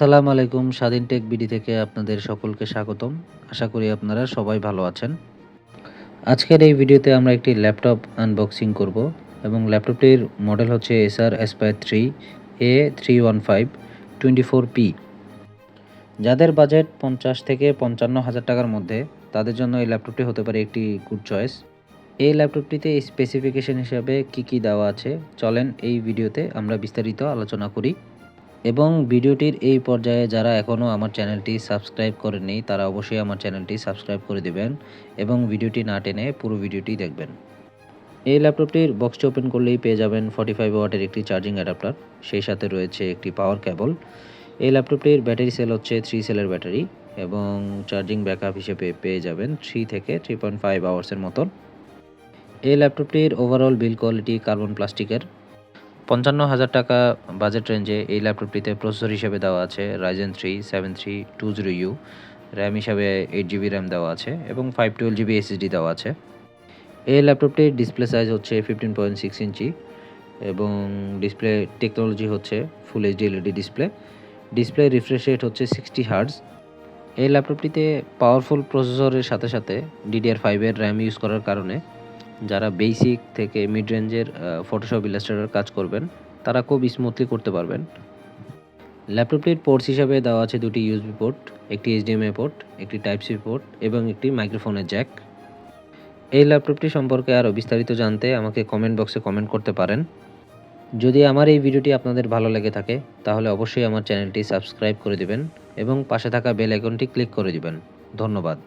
আসসালামু আলাইকুম, স্বাধীন টেক বিডি থেকে আপনাদের সকলকে স্বাগতম। আশা করি আপনারা সবাই ভালো আছেন। আজকের এই ভিডিওতে আমরা একটি ল্যাপটপ আনবক্সিং করব এবং ল্যাপটপটির মডেল হচ্ছে Acer Aspire 3 A315 24P। যাদের বাজেট 50 থেকে 55,000 টাকার মধ্যে, তাদের জন্য এই ল্যাপটপটি হতে পারে একটি গুড চয়েস। এই ল্যাপটপটিতে স্পেসিফিকেশন হিসাবে কি দেওয়া আছে, চলেন এই ভিডিওতে আমরা বিস্তারিত আলোচনা করি। এবং ভিডিওটির এই পর্যায়ে যারা এখনও আমার চ্যানেলটি সাবস্ক্রাইব করেননি, তারা অবশ্যই আমার চ্যানেলটি সাবস্ক্রাইব করে দেবেন এবং ভিডিওটি না টেনে পুরো ভিডিওটি দেখবেন। এই ল্যাপটপটির বক্সটি ওপেন করলেই পেয়ে যাবেন 45 ওয়াটের একটি চার্জিং অ্যাডাপ্টার, সেই সাথে রয়েছে একটি পাওয়ার কেবল। এই ল্যাপটপটির ব্যাটারি সেল হচ্ছে 3 সেলের ব্যাটারি এবং চার্জিং ব্যাকআপ হিসেবে পেয়ে যাবেন 3 থেকে 3.5 আওয়ার্সের মতন। এই ল্যাপটপটির ওভারঅল বিল্ড কোয়ালিটি কার্বন প্লাস্টিকের। 55,000 টাকা বাজেট রেঞ্জে এই ল্যাপটপটিতে প্রসেসর হিসেবে দেওয়া আছে Ryzen 3 7320U, র্যাম হিসাবে 8GB র্যাম দেওয়া আছে এবং 512GB SSD দেওয়া আছে। এই ল্যাপটপটির ডিসপ্লে সাইজ হচ্ছে 15.6 ইঞ্চি এবং ডিসপ্লে টেকনোলজি হচ্ছে full HD LED display. Display refresh rate হচ্ছে 60 হার্টজ। এই ল্যাপটপটিতে পাওয়ারফুল প্রসেসরের সাথে সাথে DDR5 এর র্যাম ইউজ করার কারণে যারা বেসিক থেকে মিড রেঞ্জের ফটোশপ ইলাস্ট্রেটর কাজ করবেন, তারা খুব স্মুথলি করতে পারবেন। ল্যাপটপটির পোর্টস হিসাবে দেওয়া আছে দুটি ইউএসবি পোর্ট, একটি HDMI পোর্ট, একটি টাইপ সি পোর্ট এবং একটি মাইক্রোফোনের জ্যাক। এই ল্যাপটপটি সম্পর্কে আরও বিস্তারিত জানতে আমাকে কমেন্ট বক্সে কমেন্ট করতে পারেন। যদি আমার এই ভিডিওটি আপনাদের ভালো লেগে থাকে, তাহলে অবশ্যই আমার চ্যানেলটি সাবস্ক্রাইব করে দিবেন এবং পাশে থাকা বেল আইকনটি ক্লিক করে দিবেন। ধন্যবাদ।